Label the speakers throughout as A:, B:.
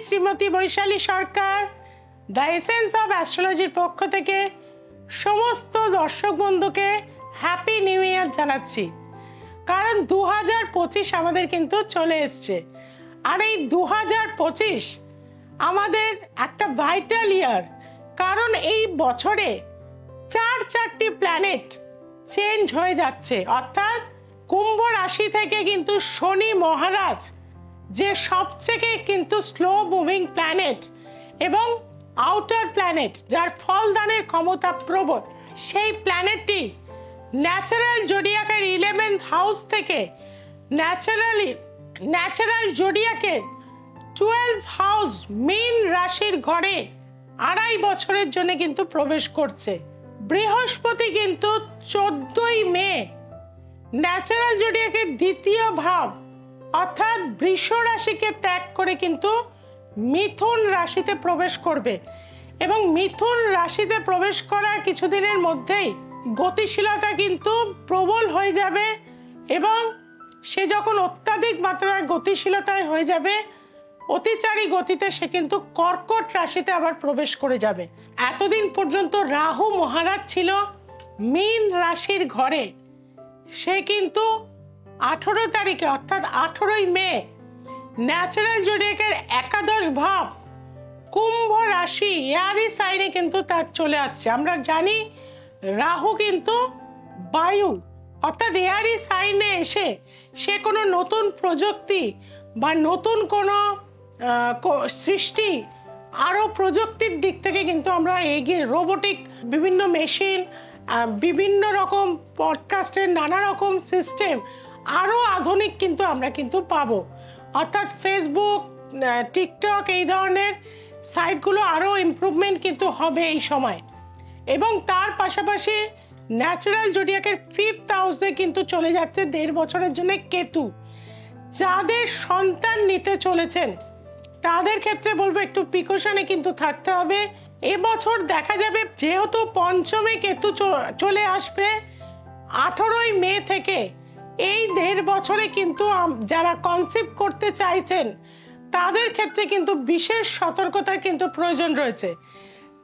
A: Shrimati Baishali Sarkar the essence of অ্যাস্ট্রোলজির পক্ষ থেকে সমস্ত দর্শক বন্ধুকে হ্যাপি নিউ ইয়ার জানাচ্ছি। কারণ 2025 আমাদের কিন্তু চলে এসছে, আর এই 2025 আমাদের একটা ভাইটাল ইয়ার। কারণ এই বছরে চারটি প্ল্যানেট চেঞ্জ হয়ে যাচ্ছে, অর্থাৎ কুম্ভ রাশি থেকে কিন্তু শনি মহারাজ, যে সবথেকে কিন্তু স্লো মুভিং প্ল্যানেট এবং আউটার প্ল্যানেট, যার ফলদানের ক্ষমতা প্রবল, সেই প্ল্যানেটটি ন্যাচারাল জোডিয়াকের 11th হাউস থেকে ন্যাচারাল জোডিয়াকের 12th হাউস মীন রাশির ঘরে 2.5 বছরের জন্য কিন্তু প্রবেশ করছে। বৃহস্পতি কিন্তু 14ই মে ন্যাচারাল জোডিয়াকের 2য় ভাব অর্থাৎ বৃষ রাশিকে ত্যাগ করে কিন্তু মিথুন রাশিতে প্রবেশ করবে, এবং মিথুন রাশিতে প্রবেশ করার কিছুদিনের মধ্যেই গতিশীলতা কিন্তু প্রবল হয়ে যাবে, এবং সে যখন অত্যাধিক মাত্রার গতিশীলতায় হয়ে যাবে, অতিচারী গতিতে সে কিন্তু কর্কট রাশিতে আবার প্রবেশ করে যাবে। এতদিন পর্যন্ত রাহু মহারাজ ছিল মীন রাশির ঘরে, সে কিন্তু 18 তারিখে অর্থাৎ 18ই মে ন্যাচারাল জোডিয়াকের 11th ভাব কুম্ভ রাশি এয়ারি সাইনে কিন্তু তার চলে আসছে। আমরা জানি রাহু কিন্তু বায়ু অর্থাৎ এয়ারি সাইনে এসে সে কোনো নতুন প্রযুক্তি বা নতুন কোনো সৃষ্টি, আরো প্রযুক্তির দিক থেকে কিন্তু আমরা এগিয়ে, রোবোটিক বিভিন্ন মেশিন, বিভিন্ন রকম পডকাস্টের নানা রকম সিস্টেম, আরো আধুনিক কিন্তু আমরা কিন্তু পাবো। অর্থাৎ ফেসবুক, টিকটক এই ধরনের সাইটগুলো আরো ইমপ্রুভমেন্ট কিন্তু হবে এই সময়। এবং তার পাশাপাশি ন্যাচারাল জোডিয়াকের 5th হাউসে কিন্তু চলে যাচ্ছে 1.5 বছরের জন্য কেতু। যাদের সন্তান নিতে চলেছেন তাদের ক্ষেত্রে বলবো একটু প্রিকশনে কিন্তু থাকতে হবে। এবছর দেখা যাবে যেহেতু পঞ্চমে কেতু চলে আসবে 18ই মে থেকে, এই 1.5 বছরে কিন্তু যারা কনসিভ করতে চাইছেন তাদের ক্ষেত্রে কিন্তু বিশেষ সতর্কতার কিন্তু প্রয়োজন রয়েছে।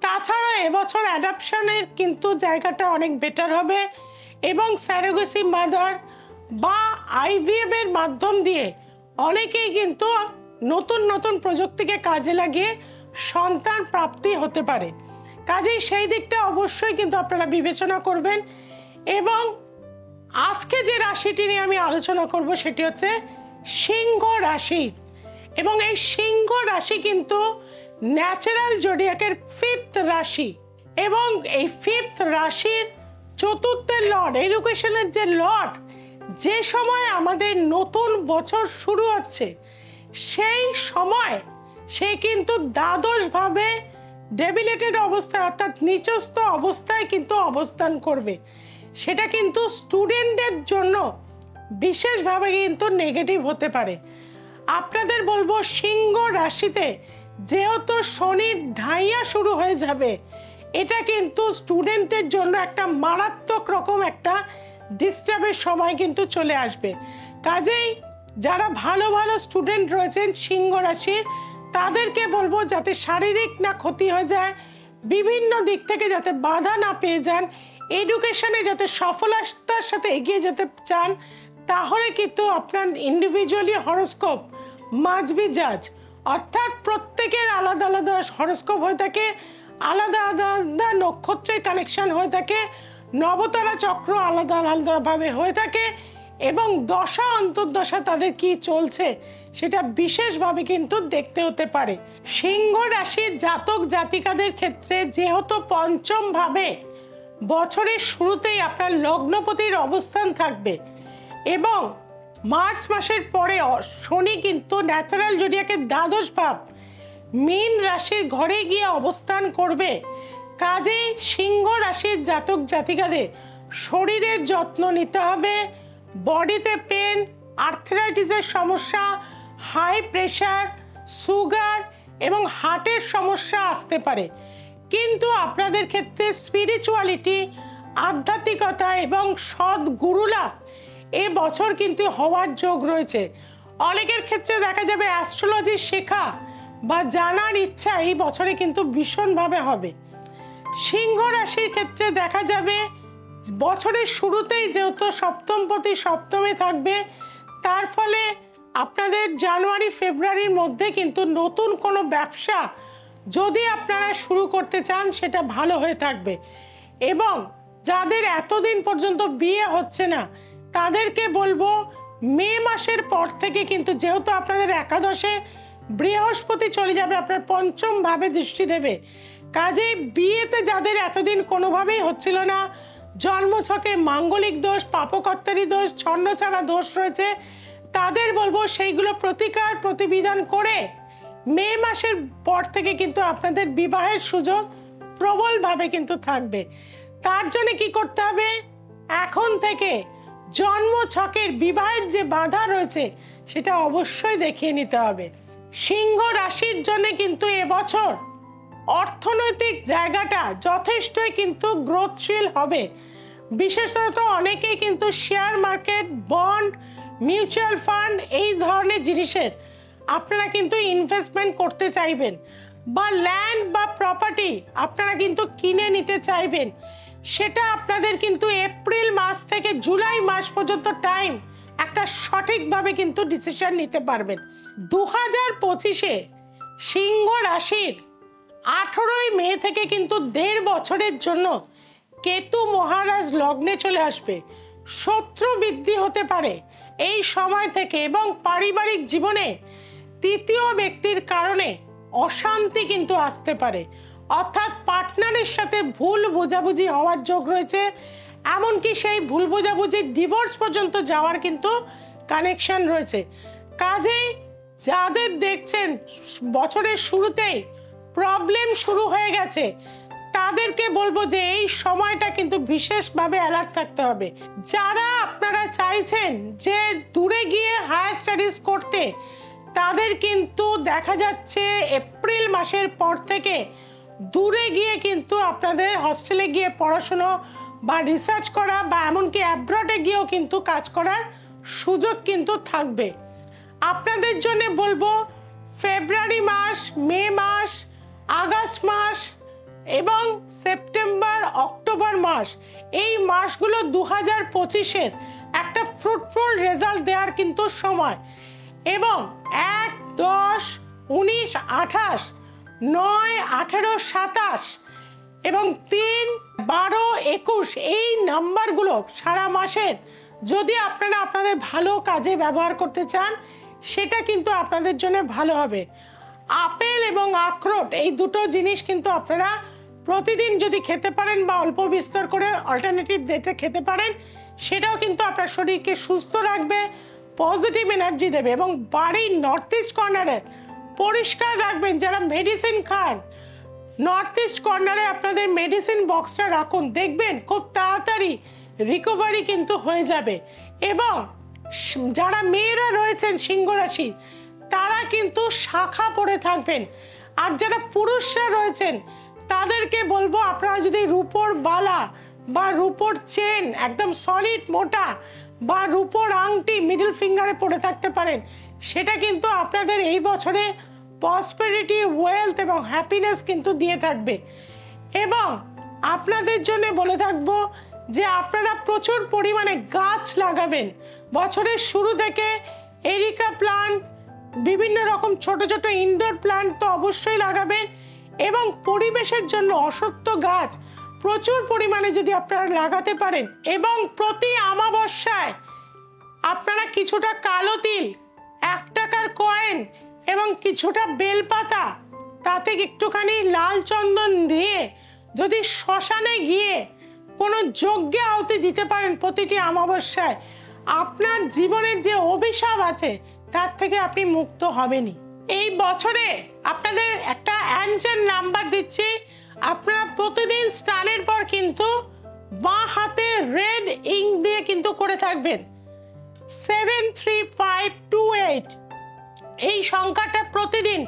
A: তাছাড়া এবছর অ্যাডাপশনের কিন্তু জায়গাটা অনেক বেটার হবে, এবং স্যারোগেসি মাদার বা আইভিএফ এর মাধ্যম দিয়ে অনেকেই কিন্তু নতুন নতুন প্রযুক্তিকে কাজে লাগিয়ে সন্তান প্রাপ্তি হতে পারে। কাজেই সেই দিকটা অবশ্যই কিন্তু আপনারা বিবেচনা করবেন। এবং আজকে যে রাশিটি নিয়ে আমি আলোচনা করব সেটি হচ্ছে সিংহ রাশি, এবং এই সিংহ রাশি কিন্তু ন্যাচারাল জোডিয়াকের 5th রাশি, এবং এই 5th রাশির 4th লর্ড, এডুকেশনের যে লর্ড, যে সময় আমাদের নতুন বছর শুরু হচ্ছে সেই সময় সে কিন্তু দ্বাদশ ভাবে ডেবিলেটেড অবস্থায় অর্থাৎ নিচস্থ অবস্থায় কিন্তু অবস্থান করবে। সেটা কিন্তু স্টুডেন্টদের জন্য বিশেষভাবে কিন্তু নেগেটিভ হতে পারে। আপনাদের বলবো সিংহ রাশিতে যেহেতু শনির ঢাইয়া শুরু হয়ে যাবে, এটা কিন্তু স্টুডেন্টদের জন্য একটা মারাত্মক রকম একটা ডিস্টার্বের সময় কিন্তু চলে আসবে। কাজেই যারা ভালো ভালো স্টুডেন্ট রয়েছেন সিংহ রাশির, তাদেরকে বলবো যাতে শারীরিক না ক্ষতি হয়ে যায়, বিভিন্ন দিক থেকে যাতে বাধা না পেয়ে যান, এডুকেশনে যাতে সফলতার সাথে এগিয়ে যেতে চান, তাহলে কিন্তু আপনার ইন্ডিভিজুয়ালি হরোস্কোপ মাস্ট বি জাজ। অর্থাৎ প্রত্যেকের আলাদা আলাদা হরোস্কোপ হয়ে থাকে, আলাদা আলাদা নক্ষত্রের কানেকশন হয়ে থাকে, নবতারা চক্র আলাদা আলাদা ভাবে হয়ে থাকে, এবং দশা অন্তর্দশা তাদের কি চলছে সেটা বিশেষভাবে কিন্তু দেখতে হতে পারে। সিংহ রাশির জাতক জাতিকাদের ক্ষেত্রে যেহেতু পঞ্চম ভাবে বছরের শুরুতেই আপনার লগ্নপতির অবস্থান থাকবে, এবং মার্চ মাসের পরে শনি কিন্তু ন্যাচারাল জোডিয়াকের দ্বাদশ ভাব মীন রাশির ঘরে গিয়ে অবস্থান করবে। কাজেই সিংহ রাশির জাতক জাতিকাদের শরীরের যত্ন নিতে হবে। বডিতে পেন, আর্থ্রাইটিসের সমস্যা, হাই প্রেশার, সুগার এবং হার্টের সমস্যা আসতে পারে। কিন্তু আপনাদের ক্ষেত্রে স্পিরিচুয়ালিটি, আধ্যাত্মিকতা এবং সৎ গুরুলাভ এ বছর কিন্তু হওয়ার যোগ রয়েছে। অনেকের ক্ষেত্রে দেখা যাবে অ্যাস্ট্রোলজি শেখা বা জানার ইচ্ছা এই বছরে কিন্তু ভীষণভাবে হবে। সিংহ রাশির ক্ষেত্রে দেখা যাবে বছরের শুরুতেই যেহেতু সপ্তমপতি সপ্তমে থাকবে, তার ফলে আপনাদের জানুয়ারি ফেব্রুয়ারির মধ্যে কিন্তু নতুন কোনো ব্যবসা যদি আপনারা শুরু করতে চান সেটা ভালো হয়ে থাকবে। এবং যাদের এতদিন পর্যন্ত বিয়ে হচ্ছে না তাদেরকে বলবো মে মাসের পর থেকে কিন্তু, যেহেতু আপনাদের একাদশে বৃহস্পতি চলে যাবে, আপনার পঞ্চম ভাবে দৃষ্টি দেবে, কাজেই বিয়েতে যাদের এতদিন কোনোভাবেই হচ্ছিল না, জন্মছকে মাঙ্গলিক দোষ, পাপকর্তারি দোষ, ছন্নছাড়া দোষ রয়েছে, তাদের বলবো সেইগুলো প্রতিকার প্রতিবিধান করে মে মাসের পর থেকে কিন্তু আপনাদের বিবাহের সুযোগ প্রবলভাবে কিন্তু থাকবে। তার জন্য কি করতে হবে, এখন থেকে জন্ম ছকের বিবাহের যে বাধা রয়েছে সেটা অবশ্যই দেখিয়ে নিতে হবে। সিংহ রাশির জন্য কিন্তু এবছর অর্থনৈতিক জায়গাটা যথেষ্টই কিন্তু গ্রোথশীল হবে। বিশেষত অনেকেই কিন্তু share market, bond, mutual fund এই ধরনের জিনিসের আপনারা কিন্তু ইনভেস্টমেন্ট করতে চাইবেন, বা ল্যান্ড বা প্রপার্টি আপনারা কিন্তু কিনে নিতে চাইবেন। সেটা আপনাদের কিন্তু এপ্রিল মাস থেকে জুলাই মাস পর্যন্ত টাইম একটা সঠিকভাবে কিন্তু ডিসিশন নিতে পারবেন। 2025-এ সিংহ রাশির 18ই মে থেকে কিন্তু 1.5 বছরের জন্য কেতু মহারাজ লগ্নে চলে আসবে। শত্রু বৃদ্ধি হতে পারে এই সময় থেকে, এবং পারিবারিক জীবনে তৃতীয় ব্যক্তির কারণে অশান্তি কিন্তু আসতে পারে, অর্থাৎ পার্টনারের সাথে ভুল বোঝাবুঝি হওয়ার যোগ রয়েছে, এমনকি সেই ভুল বোঝাবুঝি ডিভোর্স পর্যন্ত যাওয়ার কিন্তু কানেকশন রয়েছে। কাজেই যাদের দেখছেন বছরের শুরুতেই প্রবলেম শুরু হয়ে গেছে তাদেরকে বলবো যে এই সময়টা কিন্তু বিশেষভাবে অ্যালার্ট থাকতে হবে। যারা আপনারা চাইছেন যে দূরে গিয়ে হায়ার স্টাডিজ করতে, তাদের কিন্তু দেখা যাচ্ছে এপ্রিল মাসের পর থেকে দূরে গিয়ে কিন্তু আপনাদের হস্টেলে গিয়ে পড়াশুনো বা রিসার্চ করা বা এমনকি অ্যাব্রডে গিয়েও কিন্তু কাজ করার সুযোগ কিন্তু থাকবে। আপনাদের জন্য বলবো ফেব্রুয়ারি মাস, মে মাস, আগস্ট মাস এবং সেপ্টেম্বর, অক্টোবর মাস, এই মাসগুলো 2025-এর একটা ফ্রুটফুল রেজাল্ট দেওয়ার কিন্তু সময়। এবং 1, 10, 19, 28, 9, 18, 27 এবং 3, 12, 21 এই নাম্বারগুলো সারা মাসের যদি আপনারা আপনাদের ভালো কাজে ব্যবহার করতে চান সেটা কিন্তু আপনাদের জন্য ভালো হবে। আপেল এবং আখরোট এই দুটো জিনিস কিন্তু আপনারা প্রতিদিন যদি খেতে পারেন বা অল্প বিস্তর করে অল্টারনেটিভ ডেতে খেতে পারেন, সেটাও কিন্তু আপনার শরীরকে সুস্থ রাখবে, পজিটিভ এনার্জি দেবে। এবং বাড়ির নর্থ ইস্ট কর্নারে পরিষ্কার রাখবেন। যারা মেডিসিন খান, নর্থ ইস্ট কর্নারে আপনাদের মেডিসিন বক্সটা রাখুন, দেখবেন খুব তাড়াতাড়ি রিকভারি কিন্তু হয়ে যাবে। এবং যারা মেয়েরা রয়েছেন সিংহ রাশি তারা কিন্তু শাখা পরে থাকবেন। আর যারা পুরুষরা রয়েছেন তাদেরকে বলবো আপনারা যদি রূপোর বালা বা রূপোর চেন একদম সলিড মোটা বা রূপোর আংটি মিডল ফিঙ্গারে পরে থাকতে পারেন, সেটা কিন্তু আপনাদের এই বছরে প্রসপেরিটি, ওয়েলথ এবং হ্যাপিনেস কিন্তু দিয়ে থাকবে। এবং আপনাদের জন্য বলে থাকবো যে আপনারা প্রচুর পরিমাণে গাছ লাগাবেন। বছরের শুরু থেকে এরিকা প্লান্ট, বিভিন্ন রকম ছোট ছোট ইনডোর প্লান্ট তো অবশ্যই লাগাবেন। এবং পরিবেশের জন্য অশ্বত্থ গাছ প্রচুর পরিমাণে যদি আপনারা লাগাতে পারেন, এবং প্রতি অমাবস্যায় আপনারা কিছুটা কালো তিল, 1 টাকার কয়েন এবং কিছুটা বেলপাতা, তাতে একটুখানি লাল চন্দন দিয়ে যদি শ্মশানে গিয়ে কোনো যজ্ঞে আহুতি দিতে পারেন প্রতিটি অমাবস্যায়, আপনার জীবনের যে অভিশাপ আছে তার থেকে আপনি মুক্ত হবেনই। এই বছরে আপনাদের একটা অ্যানসার নাম্বার দিচ্ছি, আপনারা প্রতিদিন স্নানের পর কিন্তু বাঁ হাতে রেড ইঙ্ক দিয়ে কিন্তু করে থাকবেন 73528। এই সংখ্যাটা প্রতিদিন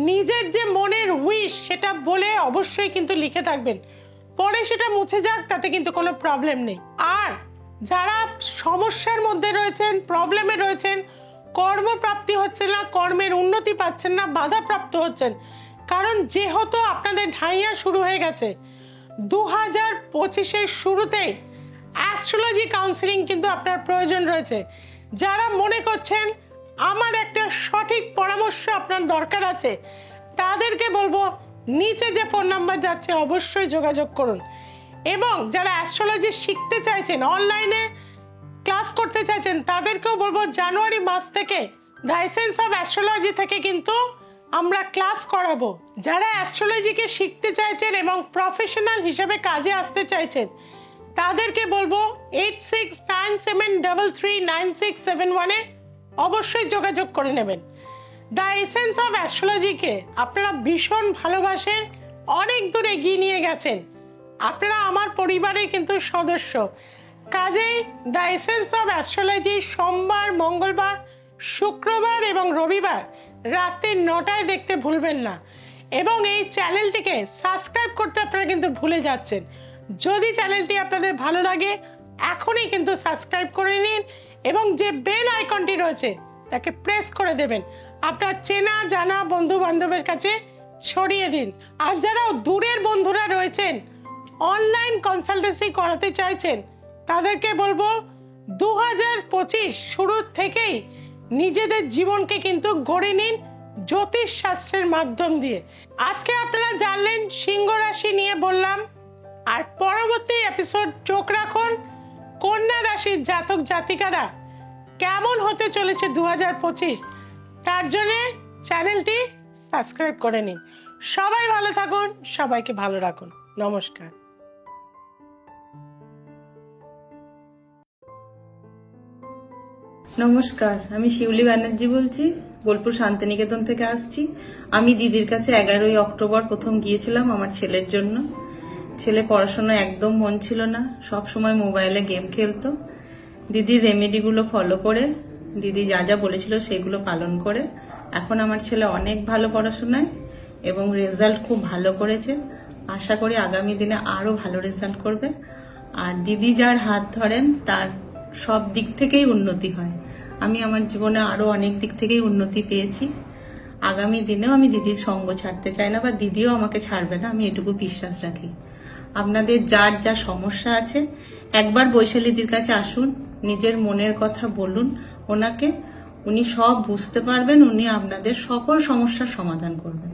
A: নিজের যে মনের উইশ সেটা বলে অবশ্যই কিন্তু লিখে থাকবেন, পরে সেটা মুছে যাক, তাতে কিন্তু কোনো প্রবলেম নেই। আর যারা সমস্যার মধ্যে রয়েছেন, প্রবলেমে রয়েছেন, কর্মপ্রাপ্তি হচ্ছে না, কর্মের উন্নতি পাচ্ছেন না, বাধাপ্রাপ্ত হচ্ছেন। কারণ যেহেতু আপনাদের ঢাইয়া শুরু হয়ে গেছে 2025-এর শুরুতেই অ্যাস্ট্রোলজি কাউন্সিলিং কিন্তু আপনার প্রয়োজন রয়েছে। যারা মনে করছেন আমার একটা সঠিক পরামর্শ আপনার দরকার আছে, তাদেরকে বলবো নিচে যে ফোন নাম্বার যাচ্ছে অবশ্যই যোগাযোগ করুন। এবং যারা অ্যাস্ট্রোলজি শিখতে চাইছেন, অনলাইনে ক্লাস করতে চাইছেন, তাদেরকেও বলবো জানুয়ারি মাস থেকে দ্য এসেন্স অফ অ্যাস্ট্রোলজি থেকে কিন্তু আমরা ক্লাস করাবো। যারা অ্যাস্ট্রোলজিকে শিখতে চাইছেন এবং প্রফেশনাল হিসেবে কাজে আসতে চাইছেন, তাদেরকে বলবো 8697339671-এ অবশ্যই যোগাযোগ করে নেবেন। দ্য এসেন্স অফ অ্যাস্ট্রোলজিকে আপনারা ভীষণ ভালোবাসেন, অনেক দূর এগিয়ে নিয়ে গেছেন। আপনারা আমার পরিবারের কিন্তু সদস্য। কাজেই দ্য এসেন্স অফ অ্যাস্ট্রোলজি সোমবার, মঙ্গলবার, শুক্রবার এবং রবিবার রাতে 9টায় দেখতে ভুলবেন না। এবং এই চ্যানেলটিকে সাবস্ক্রাইব করতে আপনারা কিন্তু ভুলে যাচ্ছেন। যদি চ্যানেলটি আপনাদের ভালো লাগে এখনই কিন্তু সাবস্ক্রাইব করে নিন এবং যে বেল আইকনটি রয়েছে তাকে প্রেস করে দেবেন। আপনার চেনা জানা বন্ধু বান্ধবের কাছে ছড়িয়ে দিন। আর যারা দূরের বন্ধুরা রয়েছেন, অনলাইন কনসালটেন্সি করাতে চাইছেন, তাদেরকে বলবো 2025 শুরু থেকেই নিজেদের জীবনকে কিন্তু গড়ে নিন জ্যোতিষ শাস্ত্রের মাধ্যম দিয়ে। আজকে আপনারা জানলেন সিংহ রাশি নিয়ে বললাম। আর পরবর্তী এপিসোড চোখ রাখুন কন্যা রাশির জাতক জাতিকারা কেমন হতে চলেছে 2025, তার জন্য চ্যানেলটি সাবস্ক্রাইব করে নিন। সবাই ভালো থাকুন, সবাইকে ভালো রাখুন। নমস্কার।
B: নমস্কার, আমি শিউলি ব্যানার্জি বলছি, বোলপুর শান্তিনিকেতন থেকে আসছি। আমি দিদির কাছে 11ই অক্টোবর প্রথম গিয়েছিলাম আমার ছেলের জন্য। ছেলে পড়াশোনায় একদম মন ছিল না, সব সময় মোবাইলে গেম খেলতো। দিদির রেমেডিগুলো ফলো করে, দিদি যা যা বলেছিল সেগুলো পালন করে এখন আমার ছেলে অনেক ভালো পড়াশোনায় এবং রেজাল্ট খুব ভালো করেছে। আশা করি আগামী দিনে আরো ভালো রেজাল্ট করবে। আর দিদি যার হাত ধরেন তার সব দিক থেকেই উন্নতি হয়। আমি আমার জীবনে আরো অনেক দিক থেকেই উন্নতি পেয়েছি। আগামী দিনেও আমি দিদির সঙ্গ ছাড়তে চাই না, বা দিদিও আমাকে ছাড়বে না, আমি এটুকু বিশ্বাস রাখি। আপনাদের যার যা সমস্যা আছে একবার বৈশালীদির কাছে আসুন, নিজের মনের কথা বলুন ওনাকে, উনি সব বুঝতে পারবেন, উনি আপনাদের সকল সমস্যার সমাধান করবেন।